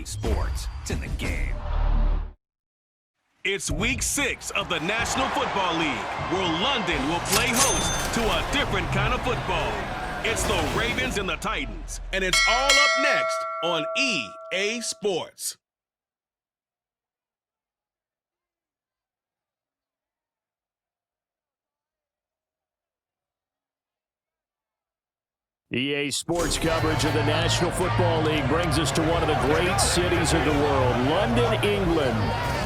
Sports. It's in the game. It's week 6 of the National Football League, where London will play host to a different kind of football. It's the Ravens and the Titans, and it's all up next on EA Sports. EA Sports coverage of the National Football League brings us to one of the great cities of the world, London, England.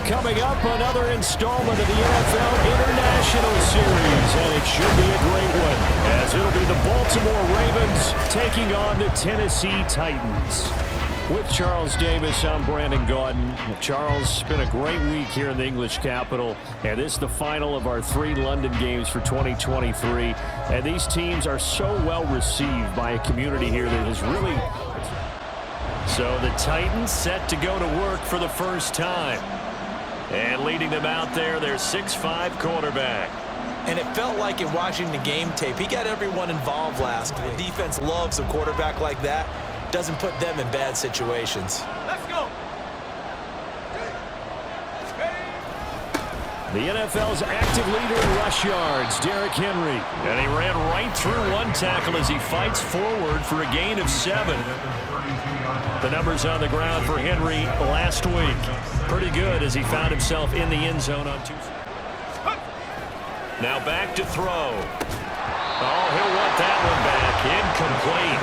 Coming up, another installment of the NFL International Series, and it should be a great one, as it'll be the Baltimore Ravens taking on the Tennessee Titans. With Charles Davis, I'm Brandon Gaudin. Charles, it's been a great week here in the English capital, and this is the final of our 3 London games for 2023. And these teams are so well received by a community here that has really... So the Titans set to go to work for the first time. And leading them out there, their 6'5" quarterback. And it felt like in watching the game tape, he got everyone involved last week. The defense loves a quarterback like that. Doesn't put them in bad situations. Let's go. The NFL's active leader in rush yards, Derrick Henry. And he ran right through one tackle as he fights forward for a gain of 7. The numbers on the ground for Henry last week. Pretty good as he found himself in the end zone on Tuesday. Now back to throw. Oh, he'll want that one back. Incomplete.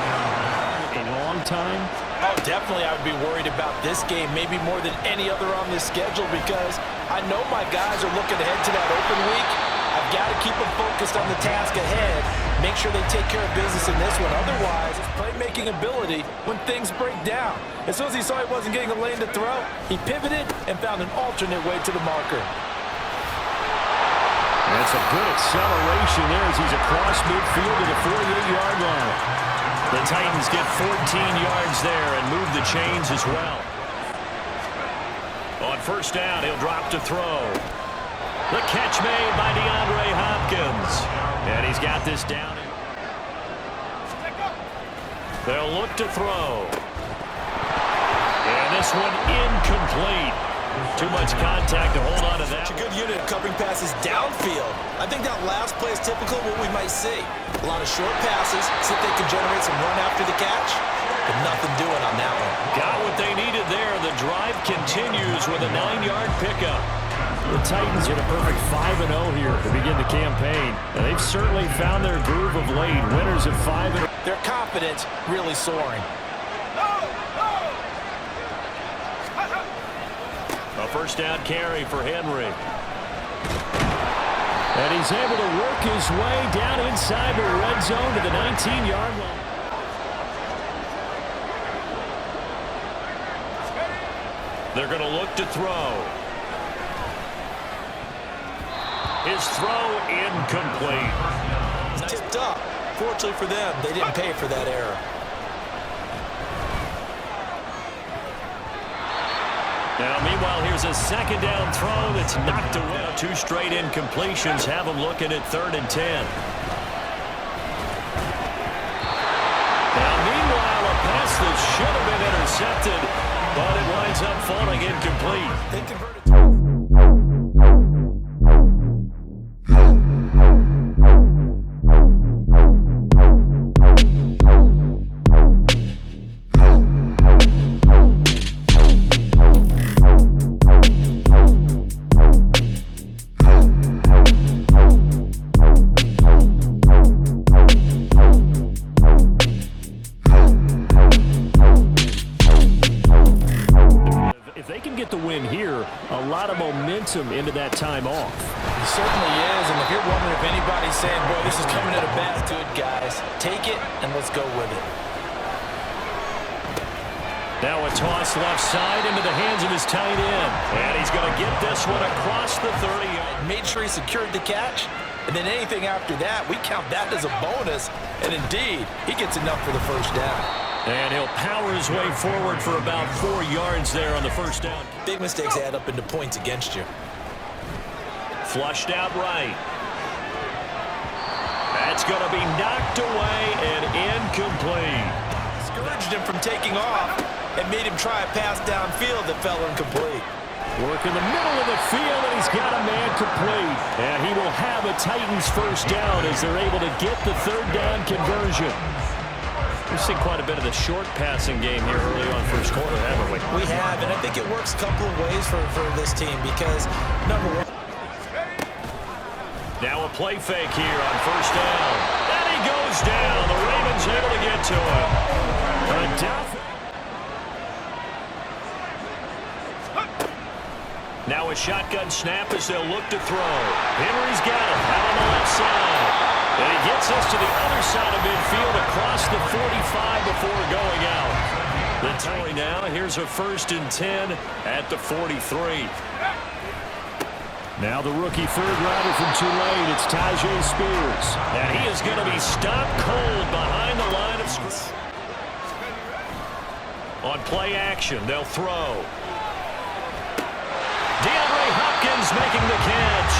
A long time. Oh, definitely I would be worried about this game, maybe more than any other on this schedule, because I know my guys are looking ahead to that open week. I've got to keep them focused on the task ahead, make sure they take care of business in this one. Otherwise, his playmaking ability when things break down. As soon as he saw he wasn't getting a lane to throw, he pivoted and found an alternate way to the marker. That's a good acceleration there as he's across midfield to the 48-yard line. The Titans get 14 yards there and move the chains as well. On first down, he'll drop to throw. The catch made by DeAndre Hopkins. And he's got this down. They'll look to throw. And this one incomplete. Too much contact to hold on to that. Such a good unit of covering passes downfield. I think that last play is typical of what we might see. A lot of short passes, see if they can generate some run after the catch, but nothing doing on that one. Got what they needed there. The drive continues with a 9-yard pickup. The Titans hit a perfect 5-0 here to begin the campaign. And they've certainly found their groove of late. Winners of 5-0. Their confidence really soaring. A first down carry for Henry. And he's able to work his way down inside the red zone to the 19-yard line. They're going to look to throw. His throw incomplete. He's tipped up. Fortunately for them, they didn't pay for that error. Now, meanwhile, here's a second down throw that's knocked away. 2 straight incompletions have them looking at 3rd and 10. Now, meanwhile, a pass that should have been intercepted, but it winds up falling incomplete. They converted. Into that time off. He certainly is, and if you're wondering if anybody's saying, boy, this is coming at a bad good, guys, take it and let's go with it. Now a toss left side into the hands of his tight end. And he's going to get this one across the 30. Made sure he secured the catch, and then anything after that, we count that as a bonus. And indeed, he gets enough for the first down. And he'll power his way forward for about 4 yards there on the first down. Big mistakes add up into points against you. Flushed out right. That's going to be knocked away and incomplete. Discouraged him from taking off. and made him try a pass downfield that fell incomplete. Work in the middle of the field, and he's got a man complete. And he will have a Titans first down as they're able to get the third down conversion. We've seen quite a bit of the short passing game here early on first quarter, haven't we? We have, and I think it works a couple of ways for this team because, number one, now a play fake here on first down. And he goes down. The Ravens able to get to him. Now a shotgun snap as they'll look to throw. Henry's got it out on the left side. And he gets us to the other side of midfield across the 45 before going out. The tie now. Here's a 1st and 10 at the 43. Now the rookie third rounder from Tulane. It's Tyjae Spears. And he is going to be stopped cold behind the line of scrimmage. On play action, they'll throw. DeAndre Hopkins making the catch.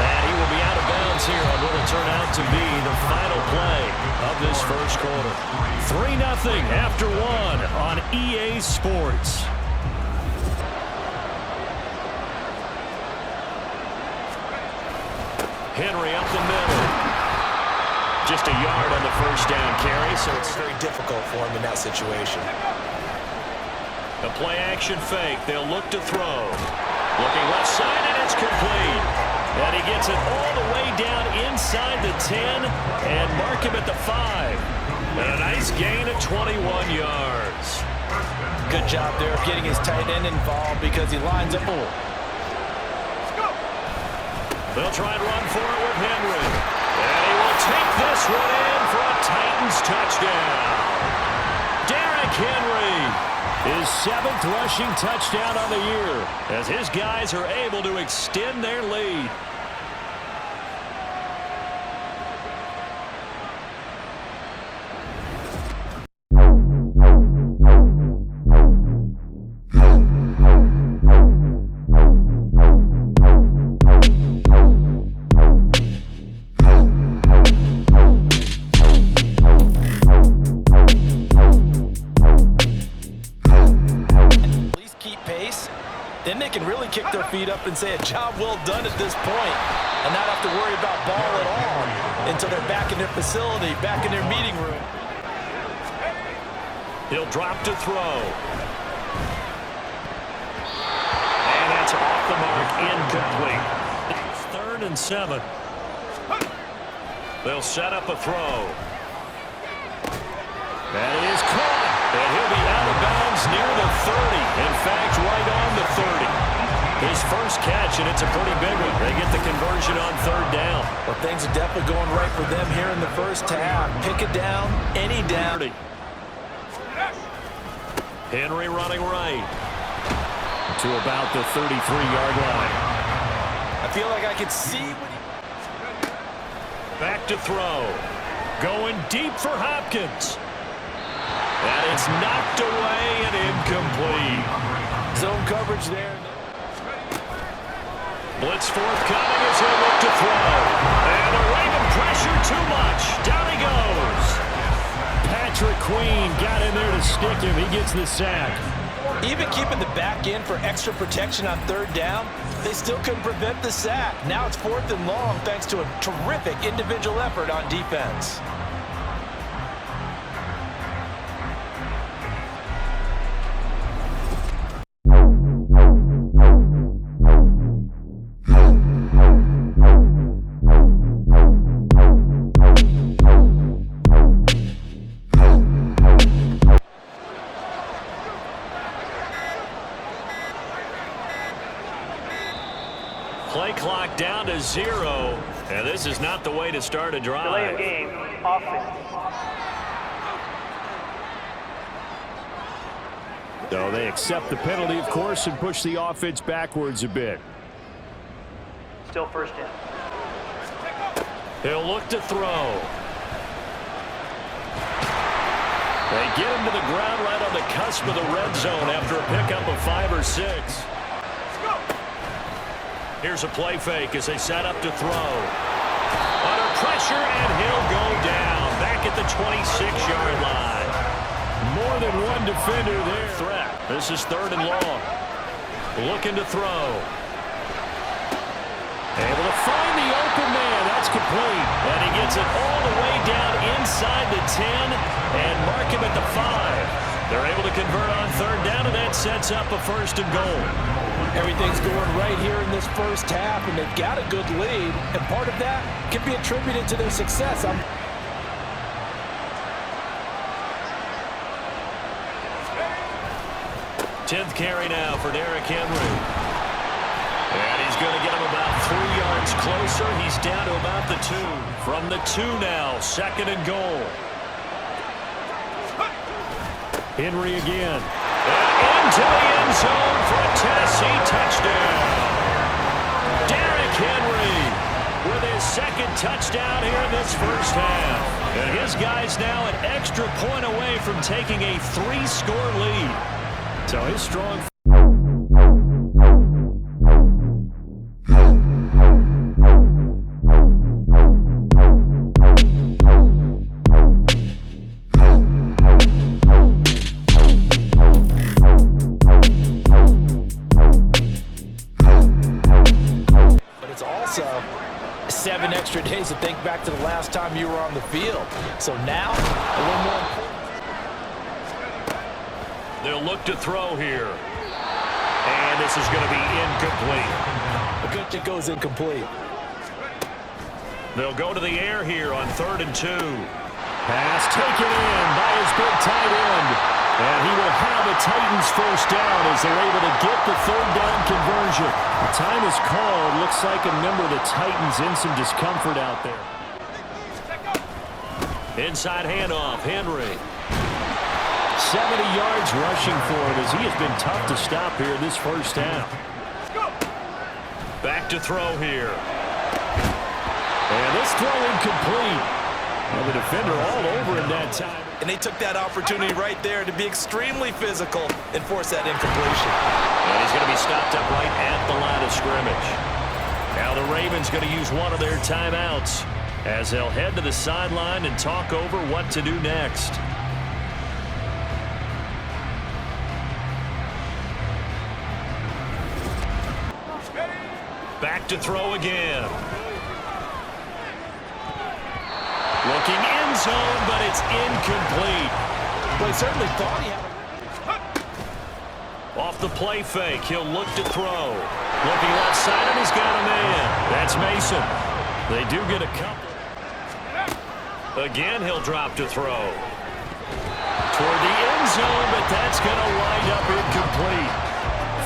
And he will be out of bounds here on what will turn out to be the final play of this first quarter. 3-0 after 1 on EA Sports. Henry up the middle. Just a yard on the first down carry, so it's very difficult for him in that situation. The play action fake. They'll look to throw. Looking left side, and it's complete. And he gets it all the way down inside the 10 and mark him at the 5. And a nice gain of 21 yards. Good job there of getting his tight end involved because he lines up. They'll try and run for it with Henry. And he will take this one in for a Titans touchdown. Derrick Henry. His 7th rushing touchdown on the year as his guys are able to extend their lead. Then they can really kick their feet up and say a job well done at this point and not have to worry about ball at all until they're back in their facility, back in their meeting room. He'll drop to throw. And that's off the mark, incomplete. 3rd and 7. They'll set up a throw. That is caught. And he'll be out of bounds near the 30. In fact, right on the 30. His first catch, and it's a pretty big one. They get the conversion on 3rd down. Well, things are definitely going right for them here in the first half. Pick it down, any down. Henry running right to about the 33-yard line. I feel like I could see what he... Back to throw. Going deep for Hopkins. And it's knocked away and incomplete. Zone coverage there. Blitz forthcoming as he'll look to throw. And the Raven pressure too much. Down he goes. Patrick Queen got in there to stick him. He gets the sack. Even keeping the back end for extra protection on 3rd down, they still couldn't prevent the sack. Now it's 4th and long thanks to a terrific individual effort on defense. Play clock down to 0, and this is not the way to start a drive. Delay of game, offense. So they accept the penalty, of course, and push the offense backwards a bit. Still first in. He'll look to throw. They get him to the ground right on the cusp of the red zone after a pickup of 5 or 6. Here's a play fake as they set up to throw. Under pressure, and he'll go down back at the 26-yard line. More more than one defender there. Threat. This is 3rd and long. Looking to throw. Able to find the open man. That's complete. And he gets it all the way down inside the 10 and mark him at the 5. They're able to convert on 3rd down, and that sets up a 1st and goal. Everything's going right here in this first half, and they've got a good lead. And part of that can be attributed to their success. 10th carry now for Erik Njigba. And he's going to get him about 3 yards closer. He's down to about the 2. From the 2 now, 2nd and goal. Henry again. And into the end zone for a Tennessee touchdown. Derrick Henry with his 2nd touchdown here in this first half. And his guy's now an extra point away from taking a 3-score lead. So his strong... So 7 extra days to think back to the last time you were on the field. So now, a little more important. They'll look to throw here. And this is going to be incomplete. It goes incomplete. They'll go to the air here on 3rd and 2. Pass taken in by his big tight end. And he will have a Titans first down as they're able to get the 3rd down conversion. The time is called. Looks like a member of the Titans in some discomfort out there. Inside handoff, Henry. 70 yards rushing for him as he has been tough to stop here in this first half. Back to throw here. And this throw incomplete. Well, the defender all over him that time. And they took that opportunity right there to be extremely physical and force that incompletion. And he's going to be stopped up right at the line of scrimmage. Now the Ravens going to use one of their timeouts as they'll head to the sideline and talk over what to do next. Back to throw again. Looking end zone, but it's incomplete. Well, he certainly thought he had Off the play fake, he'll look to throw. Looking left side, and he's got a man. That's Mason. They do get a couple. Again, he'll drop to throw. Toward the end zone, but that's going to wind up incomplete.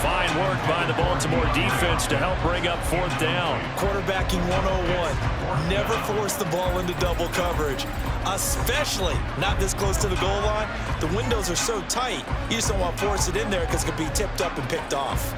Fine work by the Baltimore defense to help bring up 4th down. Quarterbacking 101. Never force the ball into double coverage, especially not this close to the goal line. The windows are so tight, you just don't want to force it in there because it could be tipped up and picked off.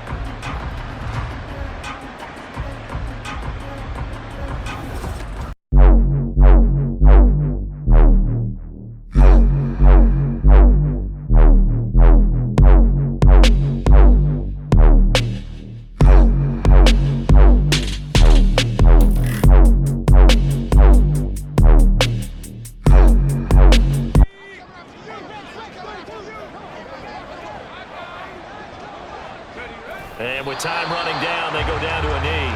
And with time running down, they go down to a knee.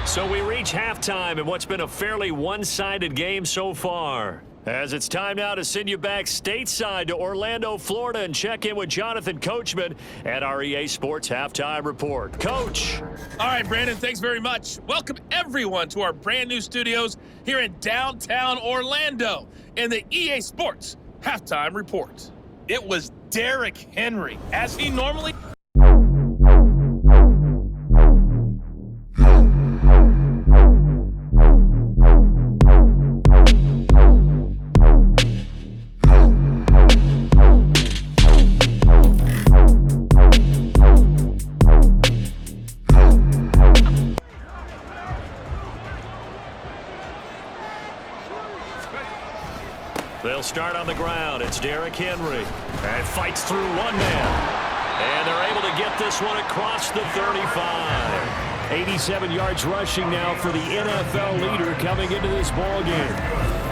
So we reach halftime in what's been a fairly one-sided game so far. As it's time now to send you back stateside to Orlando, Florida, and check in with Jonathan Coachman at our EA Sports Halftime Report. Coach. All right, Brandon, thanks very much. Welcome, everyone, to our brand-new studios here in downtown Orlando in the EA Sports Halftime Report. It was Derrick Henry, as he normally... They'll start on the ground. It's Derrick Henry. And fights through one man. And they're able to get this one across the 35. 87 yards rushing now for the NFL leader coming into this ball game.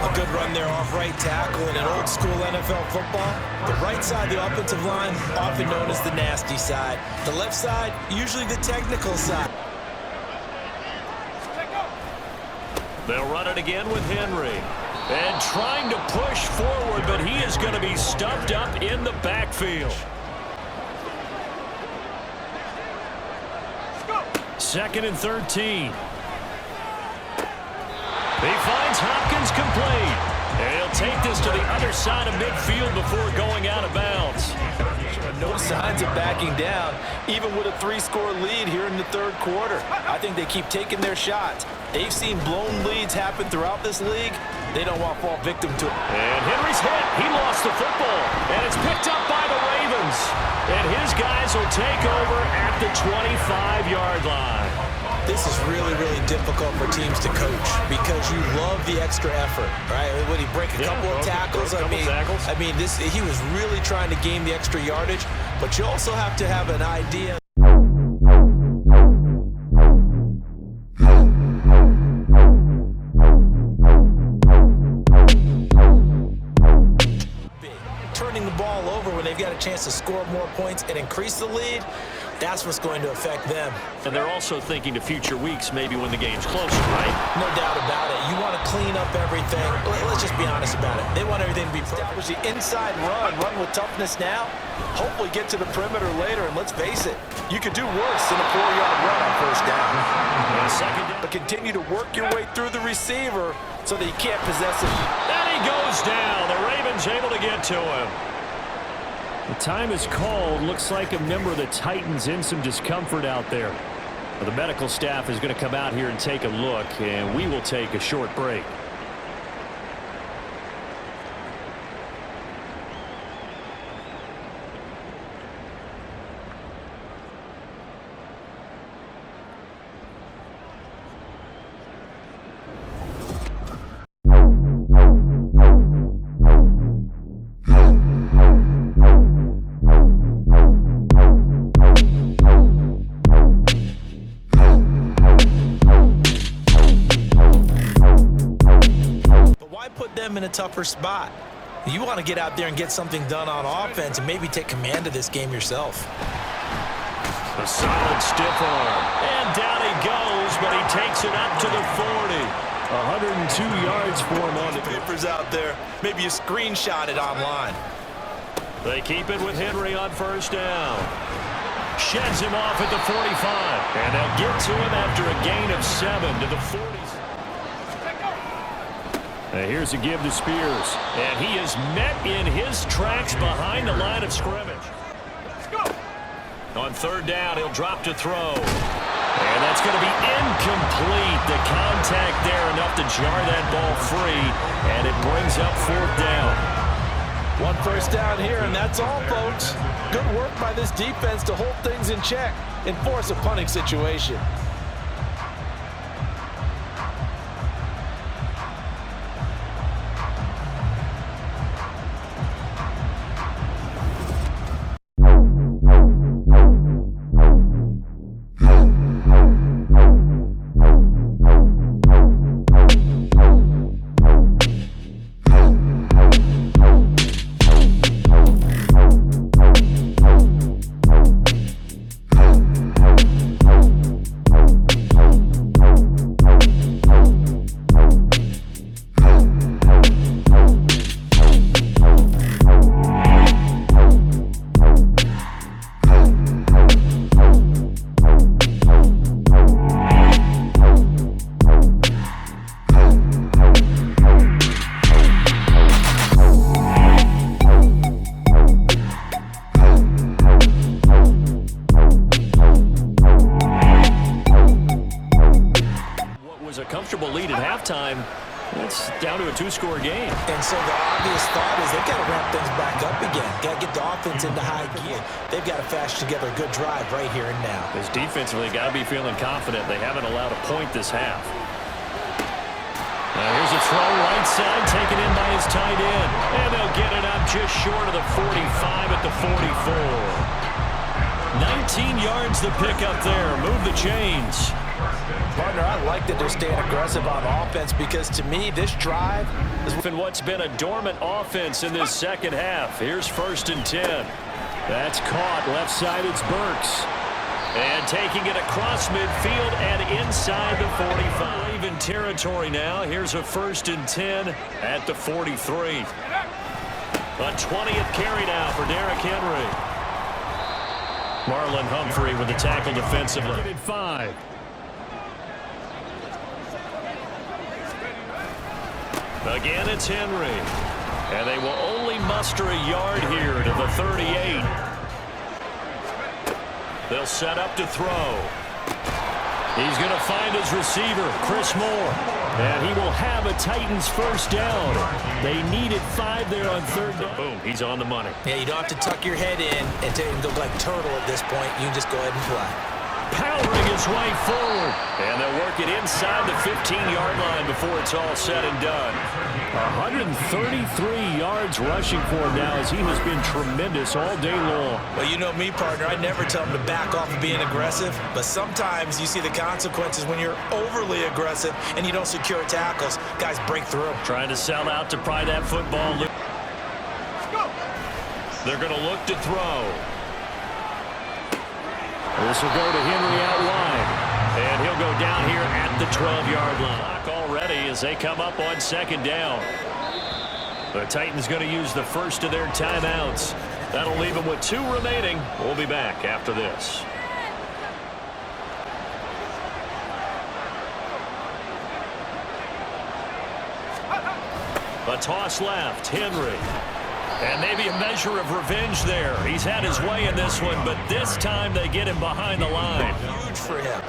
A good run there off right tackle in an old school NFL football. The right side, the offensive line, often known as the nasty side. The left side, usually the technical side. They'll run it again with Henry. And trying to push forward, but he is going to be stuffed up in the backfield. Second and 13. He finds Hopkins complete. And he'll take this to the other side of midfield before going out of bounds. No signs of backing down, even with a 3-score lead here in the third quarter. I think they keep taking their shots. They've seen blown leads happen throughout this league. They don't want to fall victim to it. And Henry's hit. He lost the football. And it's picked up by the Ravens. And his guys will take over at the 25-yard line. This is really, really difficult for teams to coach because you love the extra effort, right? Would he break a couple of tackles? I mean, he was really trying to gain the extra yardage, but you also have to have an idea. Turning the ball over when they've got a chance to score more points and increase the lead, that's what's going to affect them. And they're also thinking to future weeks, maybe when the game's closer, right? No doubt about it. You want to clean up everything. Let's just be honest about it. They want everything to be perfect. The inside run with toughness now. Hopefully get to the perimeter later, and let's face it, you could do worse than a 4-yard run on first down. But continue to work your way through the receiver so that he can't possess it. And he goes down. The Ravens able to get to him. The time is called. Looks like a member of the Titans in some discomfort out there. Well, the medical staff is going to come out here and take a look, and we will take a short break. In a tougher spot. You want to get out there and get something done on offense and maybe take command of this game yourself. A solid stiff arm. And down he goes, but he takes it up to the 40. 102 yards for him on the papers out there. Maybe you screenshot it online. They keep it with Henry on first down. Sheds him off at the 45. And they'll get to him after a gain of 7 to the 40. Here's a give to Spears. And he is met in his tracks behind the line of scrimmage. On third down, he'll drop to throw. And that's going to be incomplete. The contact there enough to jar that ball free. And it brings up fourth down. One first down here, and that's all, folks. Good work by this defense to hold things in check and force a punting situation. It's down to a two-score game. And so the obvious thought is they've got to ramp things back up again. Got to get the offense into high gear. They've got to fashion together a good drive right here and now. Because defensively, got to be feeling confident. They haven't allowed a point this half. Now here's a throw right side, taken in by his tight end. And they'll get it up just short of the 45 at the 44. 19 yards to pick up there. Move the chains. Partner, I like that they're staying aggressive on offense because, to me, this drive is what's been a dormant offense in this second half. Here's 1st and 10. That's caught. Left side, it's Burks. And taking it across midfield and inside the 45. Even territory now. Here's a 1st and 10 at the 43. A 20th carry now for Derrick Henry. Marlon Humphrey with the tackle defensively. 5. Again, it's Henry. And they will only muster a yard here to the 38. They'll set up to throw. He's going to find his receiver, Chris Moore. And he will have a Titans 1st down. They needed 5 there on 3rd down. Boom, he's on the money. Yeah, you don't have to tuck your head in and look like turtle at this point. You can just go ahead and play. Powering his way forward. And they'll work it inside the 15-yard line before it's all said and done. 133 yards rushing for him now as he has been tremendous all day long. Well, you know me, partner. I never tell him to back off of being aggressive, but sometimes you see the consequences when you're overly aggressive and you don't secure tackles. Guys break through. Trying to sell out to pry that football. They're going to look to throw. This will go to Henry out wide. And he'll go down here at the 12-yard line. Already as they come up on 2nd down. The Titans going to use the first of their timeouts. That'll leave them with 2 remaining. We'll be back after this. A toss left. Henry. And maybe a measure of revenge there. He's had his way in this one, but this time they get him behind the line. Huge for him.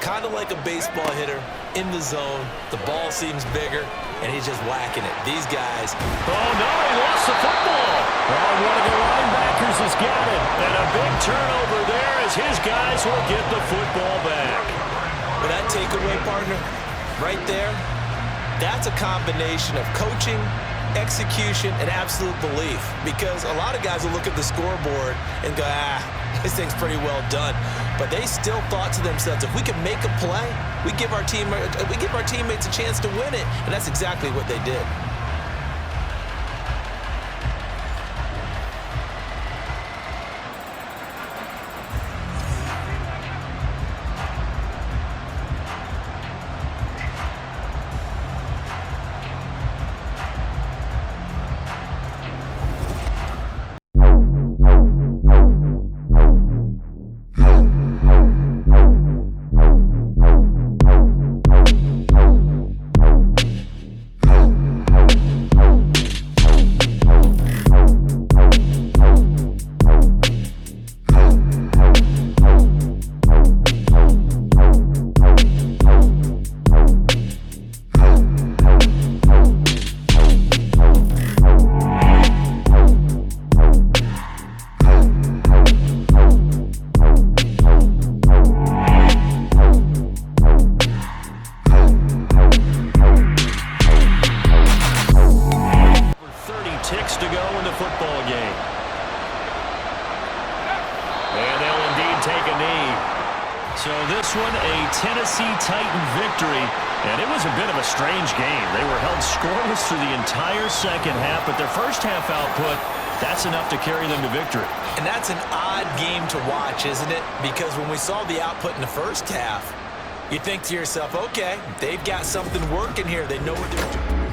Kind of like a baseball hitter in the zone. The ball seems bigger, and he's just whacking it. These guys. Oh, no, he lost the football. And one of the linebackers has got it. And a big turnover there as his guys will get the football back. But that takeaway, partner, right there, that's a combination of coaching, execution, and absolute belief. Because a lot of guys will look at the scoreboard and go, this thing's pretty well done. But they still thought to themselves, if we can make a play, we give our teammates a chance to win it. And that's exactly what they did. So this one, a Tennessee Titan victory, and it was a bit of a strange game. They were held scoreless through the entire second half, but their first half output, that's enough to carry them to victory. And that's an odd game to watch, isn't it? Because when we saw the output in the first half, you think to yourself, okay, they've got something working here. They know what they're doing.